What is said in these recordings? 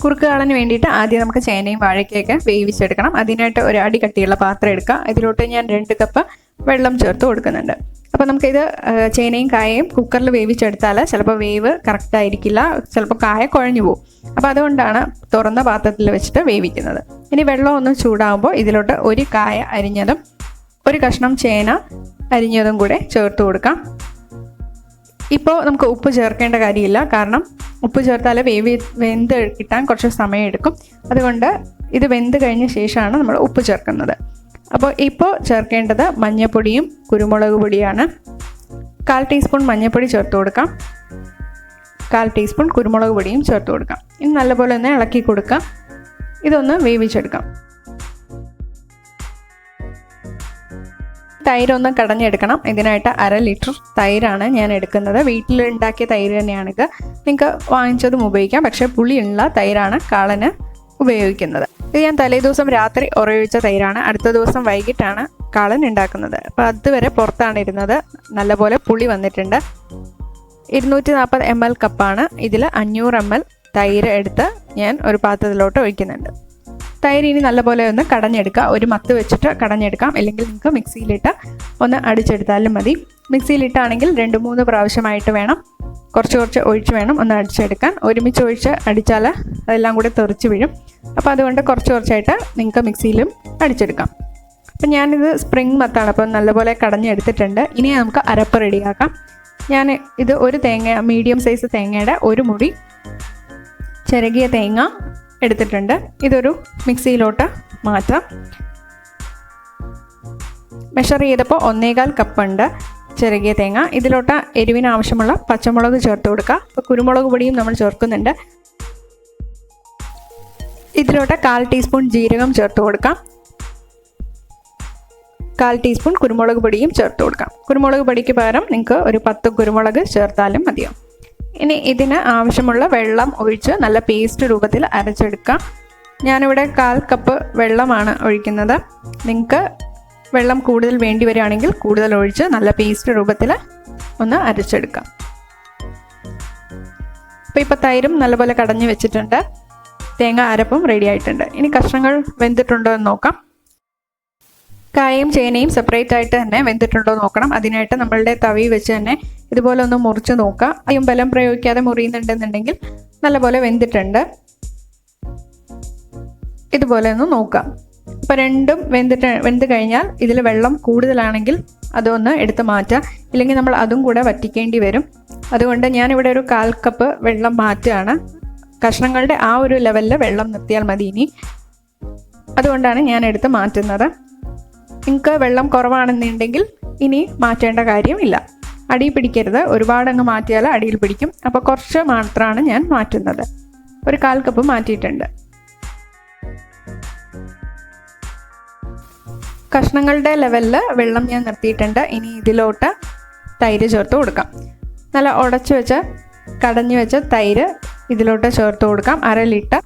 കുറുക്ക് കാളന് വേണ്ടിയിട്ട് ആദ്യം നമുക്ക് ചേനയും വാഴയ്ക്കൊക്കെ വേവിച്ചെടുക്കണം. അതിനായിട്ട് ഒരു അടി കട്ടിയുള്ള പാത്രം എടുക്കുക. ഇതിലോട്ട് ഞാൻ 2 കപ്പ് വെള്ളം ചേർത്ത് കൊടുക്കുന്നുണ്ട്. അപ്പോൾ നമുക്കിത് ചേനയും കായയും കുക്കറിൽ വേവിച്ചെടുത്താൽ ചിലപ്പോൾ വേവ് കറക്റ്റ് ആയിരിക്കില്ല, ചിലപ്പോൾ കായ കുഴഞ്ഞു പോകും. അപ്പോൾ അതുകൊണ്ടാണ് തുറന്ന പാത്രത്തിൽ വെച്ചിട്ട് വേവിക്കുന്നത്. ഇനി വെള്ളം ഒന്ന് ചൂടാകുമ്പോൾ ഇതിലോട്ട് ഒരു കായ അരിഞ്ഞതും ഒരു കഷ്ണം ചേന അരിഞ്ഞതും കൂടെ ചേർത്ത് കൊടുക്കാം. ഇപ്പോൾ നമുക്ക് ഉപ്പ് ചേർക്കേണ്ട കാര്യമില്ല, കാരണം ഉപ്പ് ചേർത്താൽ വെന്ത് കിട്ടാൻ കുറച്ച് സമയം എടുക്കും. അതുകൊണ്ട് ഇത് വെന്ത് കഴിഞ്ഞ ശേഷമാണ് നമ്മൾ ഉപ്പ് ചേർക്കുന്നത്. അപ്പോൾ ഇപ്പോൾ ചേർക്കേണ്ടത് മഞ്ഞൾപ്പൊടിയും കുരുമുളക് പൊടിയാണ്. 1/4 ടീസ്പൂൺ മഞ്ഞൾപ്പൊടി ചേർത്ത് കൊടുക്കാം. 1/4 ടീസ്പൂൺ കുരുമുളക് പൊടിയും ചേർത്ത് കൊടുക്കാം. ഇനി നല്ലപോലെ ഒന്ന് ഇളക്കി കൊടുക്കാം. ഇതൊന്ന് വേവിച്ചെടുക്കാം. തൈരൊന്ന് കടഞ്ഞെടുക്കണം. ഇതിനായിട്ട് 1/2 ലിറ്റർ തൈരാണ് ഞാൻ എടുക്കുന്നത്. വീട്ടിലുണ്ടാക്കിയ തൈര് തന്നെയാണിത്. നിങ്ങൾക്ക് വാങ്ങിച്ചതും ഉപയോഗിക്കാം, പക്ഷേ പുളിയുള്ള തൈരാണ് കാളന് ഉപയോഗിക്കുന്നത്. ഇത് ഞാൻ തലേദിവസം രാത്രി ഉറയൊഴിച്ച തൈരാണ്. അടുത്ത ദിവസം വൈകിട്ടാണ് കാളൻ ഉണ്ടാക്കുന്നത്. അപ്പോൾ അതുവരെ പുറത്താണ് ഇരുന്നത്. നല്ലപോലെ പുളി വന്നിട്ടുണ്ട്. 240 ml കപ്പാണ്. ഇതിൽ 500 ml തൈര് എടുത്ത് ഞാൻ ഒരു പാത്രത്തിലോട്ട് ഒഴിക്കുന്നുണ്ട്. തൈര് ഇനി നല്ലപോലെ ഒന്ന് കടഞ്ഞെടുക്കുക. ഒരു മത്ത് വെച്ചിട്ട് കടഞ്ഞെടുക്കാം, അല്ലെങ്കിൽ നിങ്ങൾക്ക് മിക്സിയിലിട്ട് ഒന്ന് അടിച്ചെടുത്താലും മതി. മിക്സിയിലിട്ടാണെങ്കിൽ 2-3 പ്രാവശ്യമായിട്ട് വേണം, കുറച്ച് ഒഴിച്ച് വേണം ഒന്ന് അടിച്ചെടുക്കാൻ. ഒരുമിച്ച് ഒഴിച്ച് അടിച്ചാൽ അതെല്ലാം കൂടെ തെറിച്ച് വീഴും. അപ്പോൾ അതുകൊണ്ട് കുറച്ചായിട്ട് നിങ്ങൾക്ക് മിക്സിയിലും അടിച്ചെടുക്കാം. അപ്പം ഞാനിത് സ്പ്രിംഗ് മത്താണ്, അപ്പോൾ നല്ലപോലെ കടഞ്ഞെടുത്തിട്ടുണ്ട്. ഇനി നമുക്ക് അരപ്പ് റെഡിയാക്കാം. ഞാൻ ഇത് ഒരു തേങ്ങ, മീഡിയം സൈസ് തേങ്ങയുടെ ഒരു മുടി ചിരകിയ തേങ്ങ എടുത്തിട്ടുണ്ട്. ഇതൊരു മിക്സിയിലോട്ട് മാറ്റാം. മെഷർ ചെയ്തപ്പോൾ 1.25 കപ്പുണ്ട് ചിരകിയ തേങ്ങ. ഇതിലോട്ട് എരിവിന് ആവശ്യമുള്ള പച്ചമുളക് ചേർത്ത് കൊടുക്കുക. അപ്പോൾ കുരുമുളക് പൊടിയും നമ്മൾ ചേർക്കുന്നുണ്ട്. ഇതിലോട്ട് 1/4 ടീസ്പൂൺ ജീരകം ചേർത്ത് കൊടുക്കാം. 1/4 ടീസ്പൂൺ കുരുമുളക് പൊടിയും ചേർത്ത് കൊടുക്കാം. കുരുമുളക് പൊടിക്ക് പകരം നിങ്ങൾക്ക് ഒരു 10 കുരുമുളക് ചേർത്താലും മതിയാവും. ഇനി ഇതിന് ആവശ്യമുള്ള വെള്ളം ഒഴിച്ച് നല്ല പേസ്റ്റ് രൂപത്തിൽ അരച്ചെടുക്കാം. ഞാനിവിടെ 1/4 കപ്പ് വെള്ളമാണ് ഒഴിക്കുന്നത്. നിങ്ങൾക്ക് വെള്ളം കൂടുതൽ വേണ്ടി വരികയാണെങ്കിൽ കൂടുതൽ ഒഴിച്ച് നല്ല പേസ്റ്റ് രൂപത്തിൽ ഒന്ന് അരച്ചെടുക്കാം. അപ്പോൾ ഇപ്പോൾ തൈരും നല്ലപോലെ കടഞ്ഞു വെച്ചിട്ടുണ്ട്. തേങ്ങ അരപ്പും റെഡി ആയിട്ടുണ്ട്. ഇനി കഷ്ണങ്ങൾ വെന്തിട്ടുണ്ടോ എന്ന് നോക്കാം. കായയും ചേനയും സെപ്പറേറ്റ് ആയിട്ട് തന്നെ വെന്തിട്ടുണ്ടോ നോക്കണം. അതിനായിട്ട് നമ്മളുടെ തവി വെച്ച് തന്നെ ഇതുപോലെ ഒന്ന് മുറിച്ച് നോക്കുക. അയ്യം ബലം പ്രയോഗിക്കാതെ മുറിയുന്നുണ്ടെന്നുണ്ടെങ്കിൽ നല്ലപോലെ വെന്തിട്ടുണ്ട്. ഇതുപോലെ ഒന്ന് നോക്കാം. അപ്പോൾ രണ്ടും വെന്ത് കഴിഞ്ഞാൽ ഇതിൽ വെള്ളം കൂടുതലാണെങ്കിൽ അതൊന്ന് എടുത്ത് മാറ്റാം, ഇല്ലെങ്കിൽ നമ്മൾ അതും കൂടെ വറ്റിക്കേണ്ടി വരും. അതുകൊണ്ട് ഞാനിവിടെ ഒരു 1/4 കപ്പ് വെള്ളം മാറ്റുകയാണ്. കഷ്ണങ്ങളുടെ ആ ഒരു ലെവലിൽ വെള്ളം നിർത്തിയാൽ മതി ഇനി. അതുകൊണ്ടാണ് ഞാൻ എടുത്ത് മാറ്റുന്നത്. നിങ്ങൾക്ക് വെള്ളം കുറവാണെന്നുണ്ടെങ്കിൽ ഇനി മാറ്റേണ്ട കാര്യമില്ല. അടി പിടിക്കരുത്, ഒരുപാടങ്ങ് മാറ്റിയാൽ അടിയിൽ പിടിക്കും. അപ്പോൾ കുറച്ച് മാത്രമാണ് ഞാൻ മാറ്റുന്നത്. ഒരു 1/4 കപ്പ് മാറ്റിയിട്ടുണ്ട്. കഷ്ണങ്ങളുടെ ലെവലിൽ വെള്ളം ഞാൻ നിർത്തിയിട്ടുണ്ട്. ഇനി ഇതിലോട്ട് തൈര് ചേർത്ത് കൊടുക്കാം. നല്ല ഉടച്ചു വെച്ച കടഞ്ഞു വെച്ച തൈര് ഇതിലോട്ട് ചേർത്ത് കൊടുക്കാം. 1/2 ലിറ്റർ.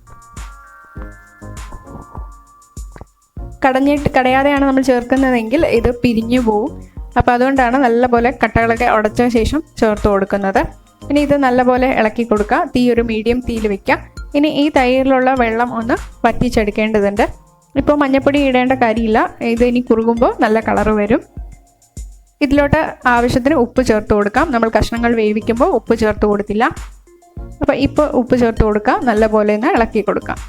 കടയാതെയാണ് നമ്മൾ ചേർക്കുന്നതെങ്കിൽ ഇത് പിരിഞ്ഞു പോവും. അപ്പോൾ അതുകൊണ്ടാണ് നല്ലപോലെ കട്ടകളൊക്കെ ഉടച്ച ശേഷം ചേർത്ത് കൊടുക്കുന്നത്. ഇനി ഇത് നല്ലപോലെ ഇളക്കി കൊടുക്കുക. തീ ഒരു മീഡിയം തീയിൽ വെക്കുക. ഇനി ഈ തൈരിലുള്ള വെള്ളം ഒന്ന് വറ്റിച്ചെടുക്കേണ്ടതുണ്ട്. ഇപ്പോൾ മഞ്ഞൾപ്പൊടി ഇടേണ്ട കാര്യമില്ല. ഇത് ഇനി കുറുകുമ്പോൾ നല്ല കളറ് വരും. ഇതിലോട്ട് ആവശ്യത്തിന് ഉപ്പ് ചേർത്ത് കൊടുക്കാം. നമ്മൾ കഷ്ണങ്ങൾ വേവിക്കുമ്പോൾ ഉപ്പ് ചേർത്ത് കൊടുത്തില്ല. അപ്പോൾ ഇപ്പോൾ ഉപ്പ് ചേർത്ത് കൊടുക്കാം. നല്ലപോലെ ഒന്ന് ഇളക്കി കൊടുക്കാം.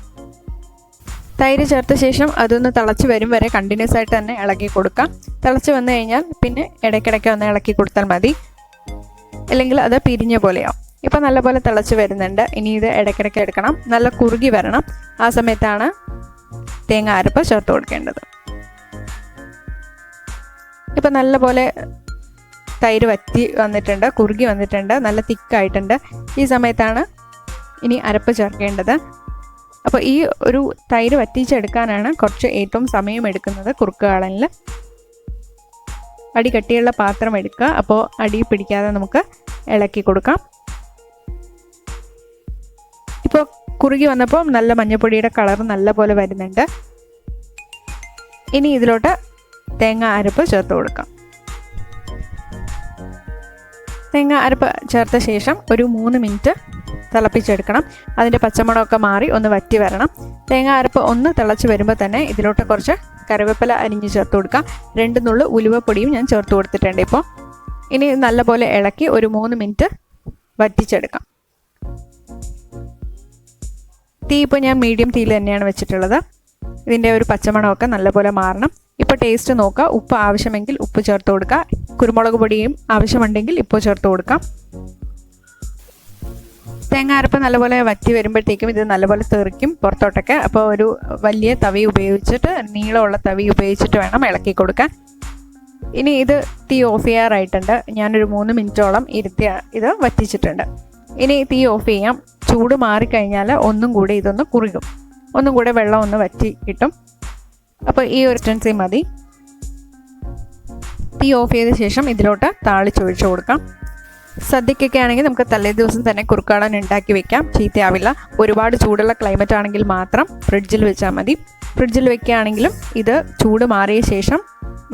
തൈര് ചേർത്ത ശേഷം അതൊന്ന് തിളച്ച് വരും വരെ കണ്ടിന്യൂസ് ആയിട്ട് തന്നെ ഇളക്കി കൊടുക്കാം. തിളച്ച് വന്നു കഴിഞ്ഞാൽ പിന്നെ ഇടയ്ക്കിടയ്ക്ക് ഒന്ന് ഇളക്കി കൊടുത്താൽ മതി, അല്ലെങ്കിൽ അത് പിരിഞ്ഞ പോലെയാവും. ഇപ്പോൾ നല്ലപോലെ തിളച്ച് വരുന്നുണ്ട്. ഇനി ഇത് ഇടയ്ക്കിടയ്ക്ക് എടുക്കണം. നല്ല കുറുകി വരണം. ആ സമയത്താണ് തേങ്ങ അരപ്പ് ചേർത്ത് കൊടുക്കേണ്ടത്. ഇപ്പോൾ നല്ലപോലെ തൈര് വറ്റി വന്നിട്ടുണ്ട്, കുറുകി വന്നിട്ടുണ്ട്, നല്ല തിക്കായിട്ടുണ്ട്. ഈ സമയത്താണ് ഇനി അരപ്പ് ചേർക്കേണ്ടത്. അപ്പോൾ ഈ ഒരു തൈര് വറ്റിച്ചെടുക്കാനാണ് കുറച്ച് ഏറ്റവും സമയം എടുക്കുന്നത് കുറുക്ക് കാളനിൽ. അടി കട്ടിയുള്ള പാത്രം എടുക്കുക. അപ്പോൾ അടി പിടിക്കാതെ നമുക്ക് ഇളക്കി കൊടുക്കാം. ഇപ്പോൾ കുറുകി വന്നപ്പോൾ നല്ല മഞ്ഞൾപ്പൊടിയുടെ കളർ നല്ല പോലെ വരുന്നുണ്ട്. ഇനി ഇതിലോട്ട് തേങ്ങ അരപ്പ് ചേർത്ത് കൊടുക്കാം. തേങ്ങ അരപ്പ് ചേർത്ത ശേഷം ഒരു 3 മിനിറ്റ് തിളപ്പിച്ചെടുക്കണം. അതിൻ്റെ പച്ചമണമൊക്കെ മാറി ഒന്ന് വറ്റി വരണം. തേങ്ങ അരപ്പ് ഒന്ന് തിളച്ച് വരുമ്പോൾ തന്നെ ഇതിലോട്ട് കുറച്ച് കറിവേപ്പില അരിഞ്ഞ് ചേർത്ത് കൊടുക്കാം. 2 നുള്ളു ഉലുവപ്പൊടിയും ഞാൻ ചേർത്ത് കൊടുത്തിട്ടുണ്ട്. ഇപ്പോൾ ഇനി നല്ലപോലെ ഇളക്കി ഒരു 3 മിനിറ്റ് വറ്റിച്ചെടുക്കാം. തീ ഇപ്പോൾ ഞാൻ മീഡിയം തീയിൽ തന്നെയാണ് വെച്ചിട്ടുള്ളത്. ഇതിൻ്റെ ഒരു പച്ചമണമൊക്കെ നല്ലപോലെ മാറണം. ഇപ്പോൾ ടേസ്റ്റ് നോക്കുക. ഉപ്പ് ആവശ്യമെങ്കിൽ ഉപ്പ് ചേർത്ത് കൊടുക്കുക. കുരുമുളക് പൊടിയും ആവശ്യമുണ്ടെങ്കിൽ ഇപ്പോൾ ചേർത്ത് കൊടുക്കാം. തേങ്ങ അരപ്പ് നല്ലപോലെ വറ്റി വരുമ്പോഴത്തേക്കും ഇത് നല്ലപോലെ തെറിക്കും പുറത്തോട്ടൊക്കെ. അപ്പോൾ ഒരു വലിയ തവി ഉപയോഗിച്ചിട്ട്, നീളമുള്ള തവി ഉപയോഗിച്ചിട്ട് വേണം ഇളക്കി കൊടുക്കാൻ. ഇനി ഇത് തീ ഓഫ് ചെയ്യാറായിട്ടുണ്ട്. ഞാനൊരു 3 മിനിറ്റോളം ഇരുത്തി ഇത് വറ്റിച്ചിട്ടുണ്ട്. ഇനി തീ ഓഫ് ചെയ്യാം. ചൂട് മാറിക്കഴിഞ്ഞാൽ ഒന്നും കൂടെ ഇതൊന്ന് കുറുകും. ഒന്നും കൂടെ വെള്ളം ഒന്ന് വറ്റി കിട്ടും. അപ്പോൾ ഈ ഒരു കൺസിസ്റ്റൻസി മതി. തീ ഓഫ് ചെയ്ത ശേഷം ഇതിലോട്ട് താളിച്ചൊഴിച്ച് കൊടുക്കാം. സദ്യക്കൊക്കെ ആണെങ്കിൽ നമുക്ക് തലേ ദിവസം തന്നെ കുറുക്കാളൻ ഉണ്ടാക്കി വെക്കാം, ചീത്തയാവില്ല. ഒരുപാട് ചൂടുള്ള ക്ലൈമറ്റ് ആണെങ്കിൽ മാത്രം ഫ്രിഡ്ജിൽ വെച്ചാൽ മതി. ഫ്രിഡ്ജിൽ വെക്കുകയാണെങ്കിലും ഇത് ചൂട് മാറിയ ശേഷം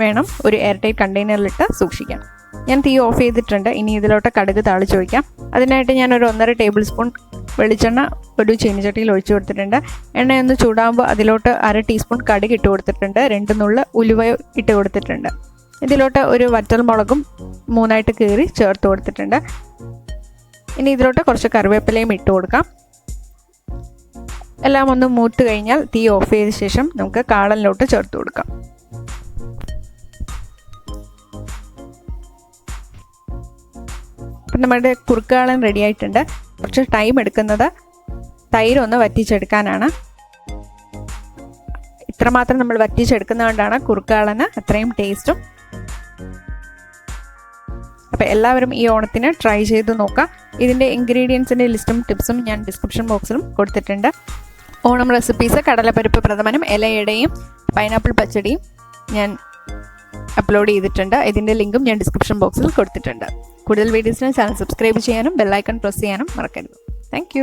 വേണം ഒരു എയർടൈറ്റ് കണ്ടെയ്നറിലിട്ട് സൂക്ഷിക്കാം. ഞാൻ തീ ഓഫ് ചെയ്തിട്ടുണ്ട്. ഇനി ഇതിലോട്ട് കടുക് താളിച്ച് വയ്ക്കാം. അതിനായിട്ട് ഞാൻ ഒരു 1.5 ടേബിൾ സ്പൂൺ വെളിച്ചെണ്ണ ഒരു ചീനിച്ചട്ടിയിൽ ഒഴിച്ചു കൊടുത്തിട്ടുണ്ട്. എണ്ണയൊന്ന് ചൂടാകുമ്പോൾ അതിലോട്ട് 1/2 ടീസ്പൂൺ കടുക് ഇട്ട് കൊടുത്തിട്ടുണ്ട്. 2 നുള്ളു ഉലുവ ഇട്ട് കൊടുത്തിട്ടുണ്ട്. ഇതിലോട്ട് ഒരു വറ്റൽമുളകും 3ആയിട്ട് കീറി ചേർത്ത് കൊടുത്തിട്ടുണ്ട്. ഇനി ഇതിലോട്ട് കുറച്ച് കറിവേപ്പിലയും ഇട്ട് കൊടുക്കാം. എല്ലാം ഒന്ന് മൂത്ത് കഴിഞ്ഞാൽ തീ ഓഫ് ചെയ്ത ശേഷം നമുക്ക് കാളനിലോട്ട് ചേർത്ത് കൊടുക്കാം. അപ്പം നമ്മുടെ കുറുക്കാളൻ റെഡി ആയിട്ടുണ്ട്. കുറച്ച് ടൈം എടുക്കുന്നത് തൈരൊന്ന് വറ്റിച്ചെടുക്കാനാണ്. ഇത്രമാത്രം നമ്മൾ വറ്റിച്ചെടുക്കുന്നതുകൊണ്ടാണ് കുറുക്കാളന് അത്രയും ടേസ്റ്റും. അപ്പോൾ എല്ലാവരും ഈ ഓണത്തിന് ട്രൈ ചെയ്ത് നോക്കാം. ഇതിൻ്റെ ഇൻഗ്രീഡിയൻസിൻ്റെ ലിസ്റ്റും ടിപ്സും ഞാൻ ഡിസ്ക്രിപ്ഷൻ ബോക്സിലും കൊടുത്തിട്ടുണ്ട്. ഓണം റെസിപ്പീസ് കടലപ്പരിപ്പ് പ്രഥമനും ഇലയടയും പൈനാപ്പിൾ പച്ചടിയും ഞാൻ അപ്ലോഡ് ചെയ്തിട്ടുണ്ട്. ഇതിൻ്റെ ലിങ്കും ഞാൻ ഡിസ്ക്രിപ്ഷൻ ബോക്സിൽ കൊടുത്തിട്ടുണ്ട്. കൂടുതൽ വീഡിയോസിന് ചാനൽ സബ്സ്ക്രൈബ് ചെയ്യാനും ബെല്ലൈക്കൺ പ്രസ് ചെയ്യാനും മറക്കരുത്. താങ്ക്